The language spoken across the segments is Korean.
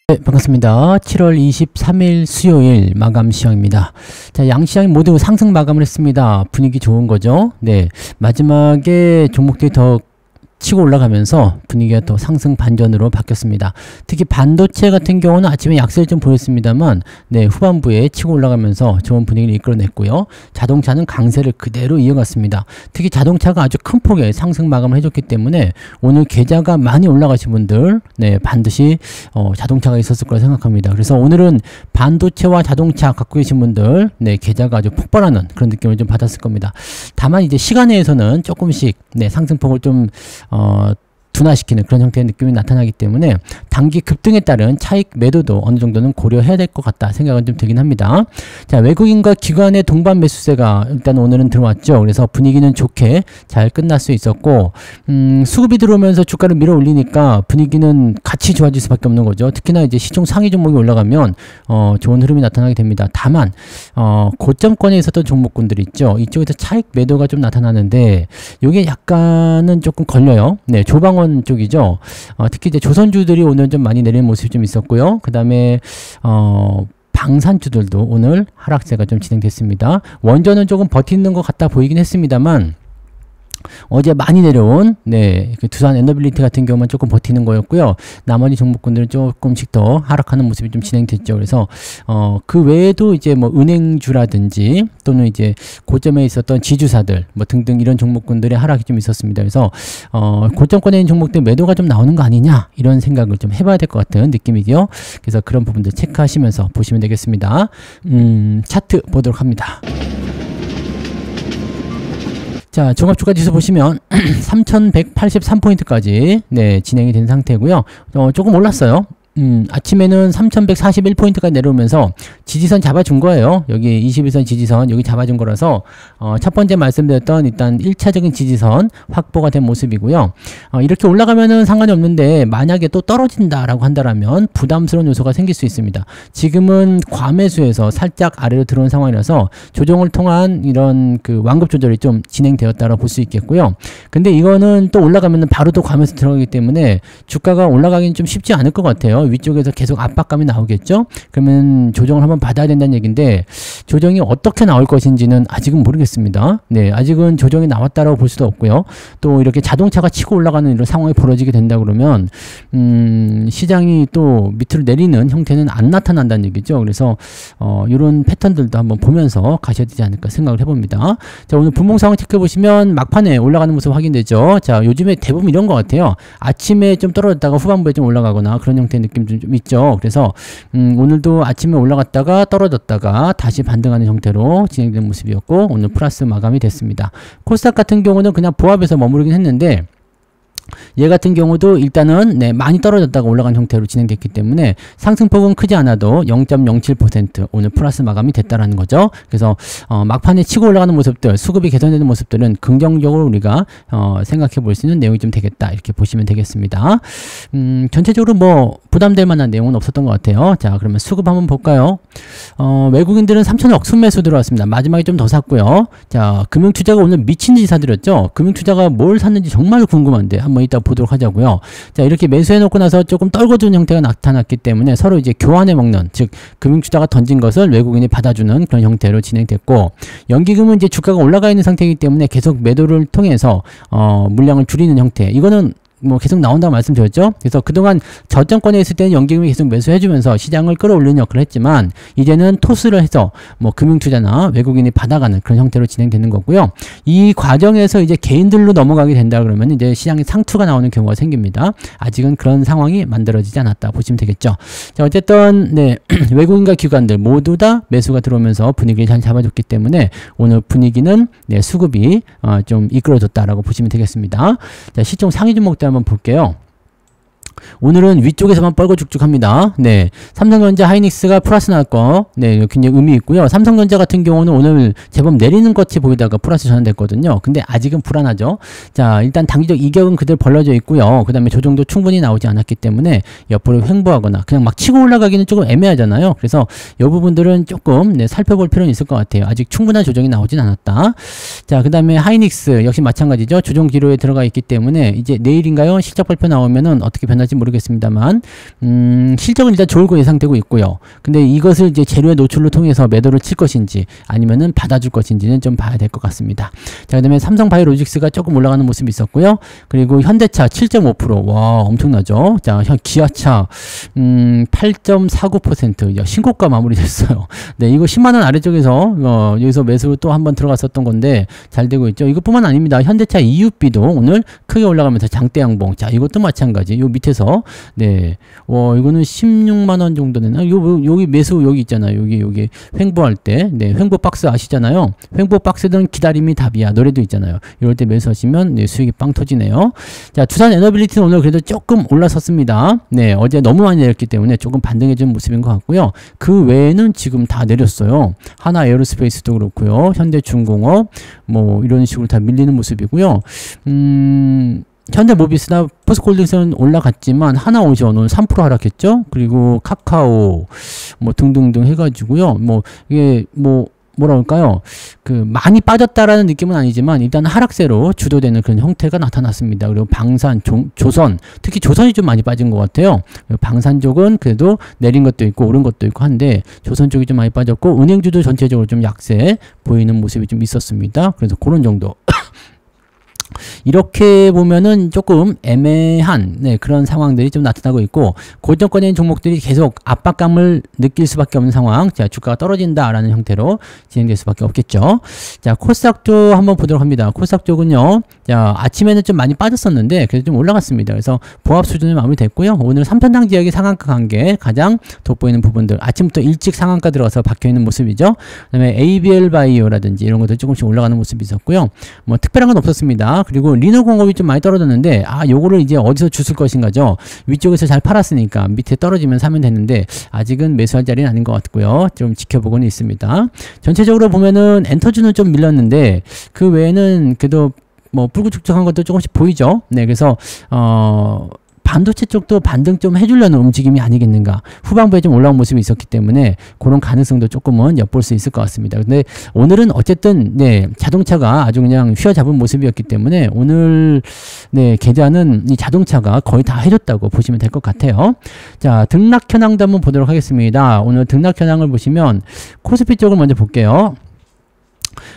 네, 반갑습니다. 7월 23일 수요일 마감 시황입니다. 자, 양시장이 모두 상승 마감을 했습니다. 분위기 좋은 거죠. 네, 마지막에 종목들이 더 치고 올라가면서 분위기가 또 상승 반전으로 바뀌었습니다. 특히 반도체 같은 경우는 아침에 약세를 좀 보였습니다만 네, 후반부에 치고 올라가면서 좋은 분위기를 이끌어냈고요. 자동차는 강세를 그대로 이어갔습니다. 특히 자동차가 아주 큰 폭의 상승 마감을 해줬기 때문에 오늘 계좌가 많이 올라가신 분들 네, 반드시 자동차가 있었을 거라 생각합니다. 그래서 오늘은 반도체와 자동차 갖고 계신 분들 네, 계좌가 아주 폭발하는 그런 느낌을 좀 받았을 겁니다. 다만 이제 시간에서는 조금씩 네, 상승폭을 좀 둔화시키는 그런 형태의 느낌이 나타나기 때문에 단기 급등에 따른 차익 매도도 어느 정도는 고려해야 될 것 같다 생각은 좀 들긴 합니다. 자, 외국인과 기관의 동반 매수세가 일단 오늘은 들어왔죠. 그래서 분위기는 좋게 잘 끝날 수 있었고 수급이 들어오면서 주가를 밀어 올리니까 분위기는 같이 좋아질 수밖에 없는 거죠. 특히나 이제 시총 상위 종목이 올라가면 좋은 흐름이 나타나게 됩니다. 다만 고점권에 있었던 종목군들이 있죠. 이쪽에서 차익 매도가 좀 나타나는데 이게 약간은 조금 걸려요. 네, 조방원 쪽이죠. 특히 이제 조선주들이 오늘 좀 많이 내리는 모습이 좀 있었고요. 그 다음에 방산주들도 오늘 하락세가 좀 진행됐습니다. 원전은 조금 버티는 것 같다 보이긴 했습니다만 어제 많이 내려온 네, 그 두산 에너빌리티 같은 경우만 조금 버티는 거였고요. 나머지 종목군들은 조금씩 더 하락하는 모습이 좀 진행됐죠. 그래서 그 외에도 이제 뭐 은행주라든지 또는 이제 고점에 있었던 지주사들 뭐 등등 이런 종목군들의 하락이 좀 있었습니다. 그래서 고점권에 있는 종목들 매도가 좀 나오는 거 아니냐 이런 생각을 좀 해봐야 될 것 같은 느낌이죠. 그래서 그런 부분들 체크하시면서 보시면 되겠습니다. 차트 보도록 합니다. 자, 종합주가지수 보시면 3183포인트까지 네, 진행이 된 상태고요. 조금 올랐어요. 아침에는 3141포인트까지 내려오면서 지지선 잡아준 거예요. 여기 21선 지지선 여기 잡아준 거라서 첫 번째 말씀드렸던 일단 1차적인 지지선 확보가 된 모습이고요. 이렇게 올라가면은 상관이 없는데 만약에 또 떨어진다라고 한다라면 부담스러운 요소가 생길 수 있습니다. 지금은 과매수에서 살짝 아래로 들어온 상황이라서 조정을 통한 이런 그 완급 조절이 좀 진행되었다라고 볼 수 있겠고요. 근데 이거는 또 올라가면은 바로 또 과매수 들어가기 때문에 주가가 올라가기는 좀 쉽지 않을 것 같아요. 위쪽에서 계속 압박감이 나오겠죠. 그러면 조정을 한번 받아야 된다는 얘기인데 조정이 어떻게 나올 것인지는 아직은 모르겠습니다. 네, 아직은 조정이 나왔다라고 볼 수도 없고요. 또 이렇게 자동차가 치고 올라가는 이런 상황이 벌어지게 된다 그러면 시장이 또 밑으로 내리는 형태는 안 나타난다는 얘기죠. 그래서 이런 패턴들도 한번 보면서 가셔야 되지 않을까 생각을 해봅니다. 자, 오늘 분봉 상황 체크해 보시면 막판에 올라가는 모습 확인되죠. 자, 요즘에 대부분 이런 것 같아요. 아침에 좀 떨어졌다가 후반부에 좀 올라가거나 그런 형태의 느낌 좀 있죠. 그래서 오늘도 아침에 올라갔다가 떨어졌다가 다시 반등하는 형태로 진행된 모습이었고 오늘 플러스 마감이 됐습니다. 코스닥 같은 경우는 그냥 보합에서 머무르긴 했는데 얘 같은 경우도 일단은 네, 많이 떨어졌다가 올라간 형태로 진행됐기 때문에 상승폭은 크지 않아도 0.07% 오늘 플러스 마감이 됐다라는 거죠. 그래서 막판에 치고 올라가는 모습들, 수급이 개선되는 모습들은 긍정적으로 우리가 생각해 볼 수 있는 내용이 좀 되겠다 이렇게 보시면 되겠습니다. 전체적으로 뭐 부담될 만한 내용은 없었던 것 같아요. 자, 그러면 수급 한번 볼까요? 외국인들은 3천억 순매수 들어왔습니다. 마지막에 좀 더 샀고요. 자, 금융투자가 오늘 미친 듯이 사들였죠. 금융투자가 뭘 샀는지 정말 궁금한데 한번 이따 보도록 하자고요. 자, 이렇게 매수해 놓고 나서 조금 떨궈준 형태가 나타났기 때문에 서로 이제 교환해 먹는, 즉 금융투자가 던진 것을 외국인이 받아주는 그런 형태로 진행됐고, 연기금은 이제 주가가 올라가 있는 상태이기 때문에 계속 매도를 통해서 물량을 줄이는 형태. 이거는 뭐 계속 나온다고 말씀드렸죠. 그래서 그동안 저점권에 있을 때는 연기금이 계속 매수해주면서 시장을 끌어올리는 역할을 했지만 이제는 토스를 해서 뭐 금융투자나 외국인이 받아가는 그런 형태로 진행되는 거고요. 이 과정에서 이제 개인들로 넘어가게 된다 그러면 이제 시장에 상투가 나오는 경우가 생깁니다. 아직은 그런 상황이 만들어지지 않았다 보시면 되겠죠. 자, 어쨌든 네, 외국인과 기관들 모두 다 매수가 들어오면서 분위기를 잘 잡아줬기 때문에 오늘 분위기는 네, 수급이 좀 이끌어줬다라고 보시면 되겠습니다. 자, 시총 상위 종목들 한번 볼게요. 오늘은 위쪽에서만 뻘거죽죽합니다. 네, 삼성전자, 하이닉스가 플러스 나올 거, 네, 굉장히 의미 있고요. 삼성전자 같은 경우는 오늘 제법 내리는 것이 보이다가 플러스 전환됐거든요. 근데 아직은 불안하죠. 자, 일단 단기적 이격은 그대로 벌려져 있고요. 그 다음에 조정도 충분히 나오지 않았기 때문에 옆으로 횡보하거나 그냥 막 치고 올라가기는 조금 애매하잖아요. 그래서 이 부분들은 조금 네, 살펴볼 필요는 있을 것 같아요. 아직 충분한 조정이 나오진 않았다. 자, 그 다음에 하이닉스 역시 마찬가지죠. 조정 기로에 들어가 있기 때문에 이제 내일인가요? 실적 발표 나오면은 어떻게 변화 살지 모르겠습니다만, 실적은 일단 좋을 거 예상되고 있고요. 근데 이것을 이제 재료의 노출로 통해서 매도를 칠 것인지 아니면은 받아줄 것인지는 좀 봐야 될 것 같습니다. 자, 그다음에 삼성바이오로직스가 조금 올라가는 모습이 있었고요. 그리고 현대차 7.5%, 와, 엄청나죠? 자, 기아차 8.49%, 야, 신고가 마무리됐어요. 네, 이거 10만 원 아래쪽에서 여기서 매수 또 한번 들어갔었던 건데 잘 되고 있죠. 이것뿐만 아닙니다. 현대차 EUB도 오늘 크게 올라가면서 장대 양봉. 자, 이것도 마찬가지. 요 밑에서 네, 이거는 16만 원 정도 되나? 여기 매수 여기 있잖아요. 여기 횡보할 때, 네, 횡보 박스 아시잖아요. 횡보 박스는 기다림이 답이야. 노래도 있잖아요. 이럴 때 매수하시면 네, 수익이 빵 터지네요. 자, 두산 에너빌리티는 오늘 그래도 조금 올라섰습니다. 네, 어제 너무 많이 내렸기 때문에 조금 반등해준 모습인 것 같고요. 그 외에는 지금 다 내렸어요. 하나 에어로스페이스도 그렇고요. 현대중공업 뭐 이런 식으로 다 밀리는 모습이고요. 현대모비스나 포스코홀딩스는 올라갔지만 하나오션 오늘 3% 하락했죠. 그리고 카카오 뭐 등등등 해가지고요. 뭐 이게 뭐라 할까요? 많이 빠졌다라는 느낌은 아니지만 일단 하락세로 주도되는 그런 형태가 나타났습니다. 그리고 방산, 조선, 특히 조선이 좀 많이 빠진 것 같아요. 방산 쪽은 그래도 내린 것도 있고 오른 것도 있고 한데 조선 쪽이 좀 많이 빠졌고 은행주도 전체적으로 좀 약세 보이는 모습이 좀 있었습니다. 그래서 그런 정도. 이렇게 보면은 조금 애매한 그런 상황들이 좀 나타나고 있고 고정권에 있는 종목들이 계속 압박감을 느낄 수밖에 없는 상황. 자, 주가가 떨어진다라는 형태로 진행될 수밖에 없겠죠. 자, 코스닥도 한번 보도록 합니다. 코스닥 쪽은요. 자, 아침에는 좀 많이 빠졌었는데 그래도 좀 올라갔습니다. 그래서 보합 수준이 마무리됐고요. 오늘 3편당 지역의 상한가 관계 가장 돋보이는 부분들 아침부터 일찍 상한가 들어가서 박혀있는 모습이죠. 그 다음에 ABL 바이오라든지 이런 것들 조금씩 올라가는 모습이 있었고요. 뭐 특별한 건 없었습니다. 그리고 리노공업이 좀 많이 떨어졌는데 요거를 이제 어디서 주실 것인가죠. 위쪽에서 잘 팔았으니까 밑에 떨어지면 사면 되는데 아직은 매수할 자리는 아닌 것 같고요. 좀 지켜보고는 있습니다. 전체적으로 보면은 엔터주는 좀 밀렸는데 그 외에는 그래도 뭐 뿔구축적한 것도 조금씩 보이죠. 네, 그래서 반도체 쪽도 반등 좀 해주려는 움직임이 아니겠는가. 후반부에 좀 올라온 모습이 있었기 때문에 그런 가능성도 조금은 엿볼 수 있을 것 같습니다. 근데 오늘은 어쨌든 네, 자동차가 아주 그냥 휘어잡은 모습이었기 때문에 오늘 네, 계좌는 이 자동차가 거의 다 해줬다고 보시면 될 것 같아요. 자, 등락 현황도 한번 보도록 하겠습니다. 오늘 등락 현황을 보시면 코스피 쪽을 먼저 볼게요.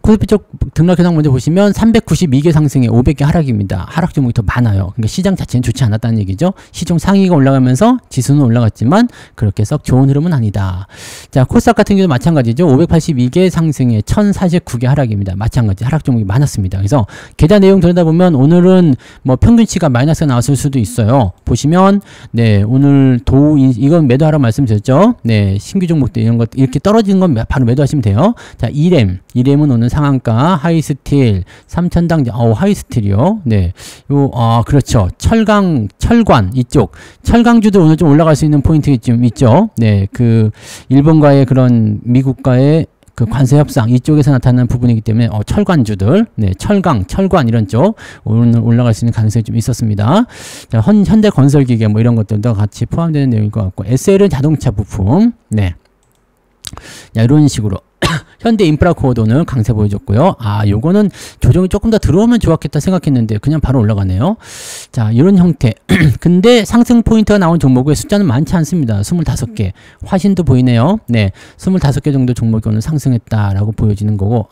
코스피 쪽 등락 현황 먼저 보시면 392개 상승에 500개 하락입니다. 하락 종목이 더 많아요. 그러니까 시장 자체는 좋지 않았다는 얘기죠. 시총 상위가 올라가면서 지수는 올라갔지만 그렇게 썩 좋은 흐름은 아니다. 자, 코스닥 같은 경우도 마찬가지죠. 582개 상승에 1049개 하락입니다. 마찬가지 하락 종목이 많았습니다. 그래서 계좌 내용 들여다보면 오늘은 뭐 평균치가 마이너스가 나왔을 수도 있어요. 보시면 네, 오늘 이건 매도하라고 말씀드렸죠. 네, 신규 종목들 이런 것 이렇게 떨어지는 건 바로 매도하시면 돼요. 자, 이렘은 오늘 상한가, 하이스틸, 삼천당, 하이스틸이요. 네. 그렇죠. 철관, 이쪽. 철강주도 오늘 좀 올라갈 수 있는 포인트 좀 있죠. 네. 일본과의 그런 미국과의 관세 협상 이쪽에서 나타나는 부분이기 때문에 철관주들, 네, 철관 이런 쪽 오늘 올라갈 수 있는 가능성이 좀 있었습니다. 자, 현대건설기계 뭐 이런 것들도 같이 포함되는 내용일 것 같고 SL은 자동차 부품, 네. 자, 이런 식으로. 현대인프라코어도는 강세 보여줬고요. 요거는 조정이 조금 더 들어오면 좋았겠다 생각했는데 그냥 바로 올라가네요. 자, 이런 형태. 근데 상승 포인트가 나온 종목의 숫자는 많지 않습니다. 25개. 화신도 보이네요. 네, 25개 정도 종목이 오늘 상승했다라고 보여지는 거고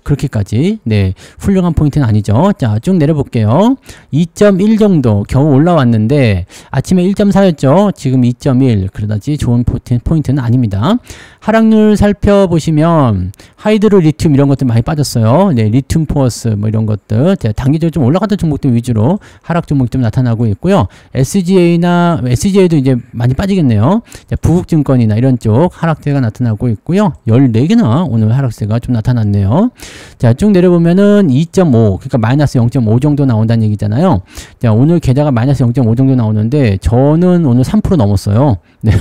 그렇게까지 네, 훌륭한 포인트는 아니죠. 자, 쭉 내려볼게요. 2.1 정도 겨우 올라왔는데 아침에 1.4였죠. 지금 2.1 그러다지 좋은 포인트는 아닙니다. 하락률 살펴보시면 하이드로 리튬 이런 것들 많이 빠졌어요. 네, 리튬 포어스 뭐 이런 것들 단기적으로 좀 올라갔던 종목들 위주로 하락 종목이 좀 나타나고 있고요. SGA도 이제 많이 빠지겠네요. 자, 부국증권이나 이런 쪽 하락세가 나타나고 있고요. 14개나 오늘 하락세가 좀 나타났네요. 자, 쭉 내려보면은 2.5 그러니까 마이너스 0.5 정도 나온다는 얘기잖아요. 자, 오늘 계좌가 마이너스 0.5 정도 나오는데 저는 오늘 3% 넘었어요. 네,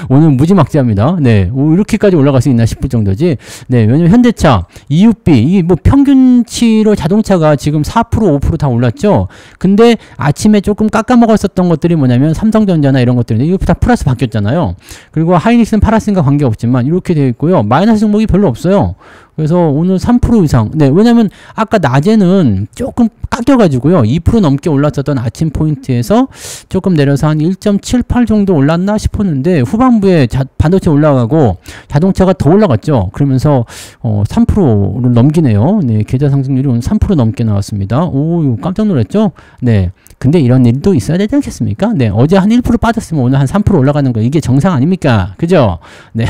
오늘 무지막지합니다. 네, 이렇게까지 올라갈 수 있나 싶을 정도지. 네, 왜냐면 현대차, EUB, 이게 뭐 평균치로 자동차가 지금 4%, 5% 다 올랐죠? 근데 아침에 조금 깎아먹었었던 것들이 뭐냐면 삼성전자나 이런 것들인데 이거 다 플러스 바뀌었잖아요. 그리고 하이닉스는 팔았으니까 관계없지만 이렇게 되어 있고요. 마이너스 종목이 별로 없어요. 그래서 오늘 3% 이상. 네, 왜냐면 아까 낮에는 조금 깎여가지고요. 2% 넘게 올랐었던 아침 포인트에서 조금 내려서 한 1.78 정도 올랐나 싶었는데 후반부에 반도체 올라가고 자동차가 더 올라갔죠. 그러면서 3%를 넘기네요. 네, 계좌 상승률이 오늘 3% 넘게 나왔습니다. 오, 깜짝 놀랐죠? 네. 근데 이런 일도 있어야 되지 않겠습니까? 네, 어제 한 1% 빠졌으면 오늘 한 3% 올라가는 거 이게 정상 아닙니까? 그죠? 네.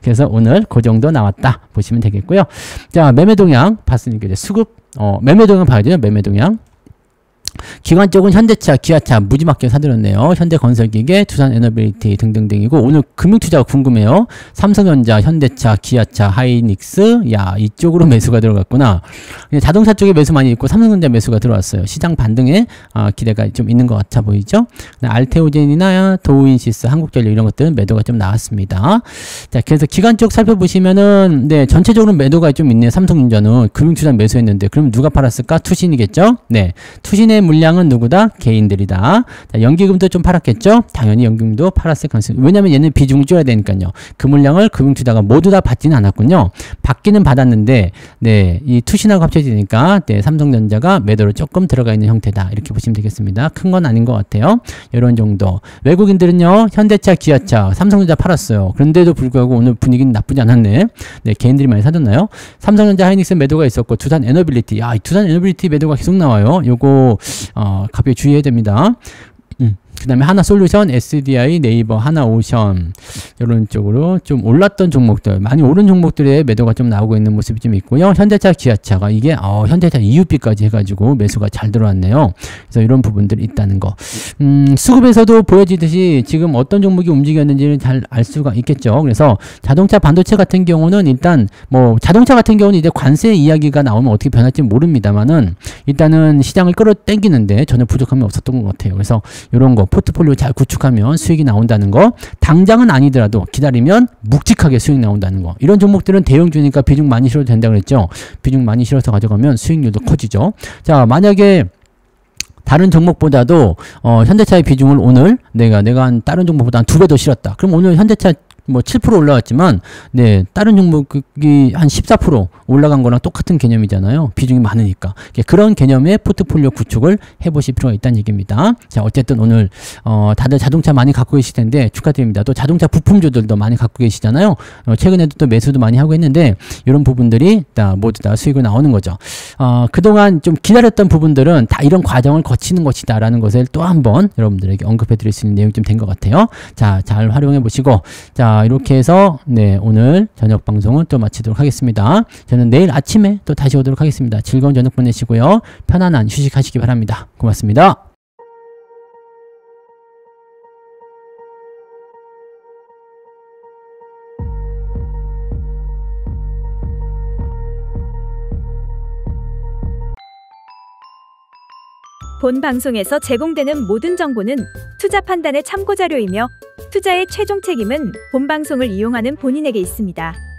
그래서 오늘 그 정도 나왔다 보시면 되겠고요. 자, 매매 동향 봤으니까 이제 수급 매매 동향 봐야 돼요. 매매 동향. 기관 쪽은 현대차, 기아차 무지막지하게 사들였네요. 현대건설기계, 두산에너빌리티 등등등이고 오늘 금융투자가 궁금해요. 삼성전자, 현대차, 기아차, 하이닉스 야 이쪽으로 매수가 들어갔구나. 자동차 쪽에 매수 많이 있고 삼성전자 매수가 들어왔어요. 시장 반등에 기대가 좀 있는 것 같아 보이죠. 알테오젠이나 도우인시스, 한국전력 이런 것들은 매도가 좀 나왔습니다. 자, 그래서 기관 쪽 살펴보시면은 네 전체적으로 매도가 좀 있네요. 삼성전자는 금융투자 매수했는데 그럼 누가 팔았을까? 투신이겠죠. 네, 투신의 물량은 누구다? 개인들이다. 자, 연기금도 좀 팔았겠죠? 당연히 연기금도 팔았을 가능성이. 왜냐면 얘는 비중을 줄여야 되니까요. 그 물량을 금융투자가 모두 다 받지는 않았군요. 받기는 받았는데, 네, 이 투신하고 합쳐지니까, 네, 삼성전자가 매도로 조금 들어가 있는 형태다. 이렇게 보시면 되겠습니다. 큰 건 아닌 것 같아요. 이런 정도. 외국인들은요, 현대차, 기아차, 삼성전자 팔았어요. 그런데도 불구하고 오늘 분위기는 나쁘지 않았네. 네, 개인들이 많이 사줬나요? 삼성전자, 하이닉스 매도가 있었고, 두산 에너빌리티. 야, 이 두산 에너빌리티 매도가 계속 나와요. 요거 가볍게 주의해야 됩니다. 그 다음에 하나솔루션, SDI, 네이버, 하나오션 이런 쪽으로 좀 올랐던 종목들, 많이 오른 종목들의 매도가 좀 나오고 있는 모습이 좀 있고요. 현대차, 기아차가 이게 현대차 EUP까지 해가지고 매수가 잘 들어왔네요. 그래서 이런 부분들이 있다는 거. 수급에서도 보여지듯이 지금 어떤 종목이 움직였는지를 잘 알 수가 있겠죠. 그래서 자동차, 반도체 같은 경우는 일단 뭐 자동차 같은 경우는 이제 관세 이야기가 나오면 어떻게 변할지 모릅니다만은 일단은 시장을 끌어당기는데 전혀 부족함이 없었던 것 같아요. 그래서 이런 거 포트폴리오 잘 구축하면 수익이 나온다는 거, 당장은 아니더라도 기다리면 묵직하게 수익 나온다는 거. 이런 종목들은 대형주니까 비중 많이 실어도 된다고 그랬죠. 비중 많이 실어서 가져가면 수익률도 커지죠. 자, 만약에 다른 종목보다도 현대차의 비중을 오늘 내가 한 다른 종목보다 한 2배 더 실었다. 그럼 오늘 현대차 뭐 7% 올라왔지만 네 다른 종목이 한 14% 올라간 거랑 똑같은 개념이잖아요. 비중이 많으니까. 그런 개념의 포트폴리오 구축을 해보실 필요가 있다는 얘기입니다. 자, 어쨌든 오늘 다들 자동차 많이 갖고 계실 텐데 축하드립니다. 또 자동차 부품주들도 많이 갖고 계시잖아요. 최근에도 또 매수도 많이 하고 있는데 이런 부분들이 모두 다 수익으로 나오는 거죠. 그동안 좀 기다렸던 부분들은 다 이런 과정을 거치는 것이다 라는 것을 또 한번 여러분들에게 언급해 드릴 수 있는 내용이 좀 된 것 같아요. 자, 잘 활용해 보시고 자, 이렇게 해서 네, 오늘 저녁 방송은 또 마치도록 하겠습니다. 저는 내일 아침에 또 다시 오도록 하겠습니다. 즐거운 저녁 보내시고요. 편안한 휴식하시기 바랍니다. 고맙습니다. 본 방송에서 제공되는 모든 정보는 투자 판단의 참고 자료이며 투자의 최종 책임은 본 방송을 이용하는 본인에게 있습니다.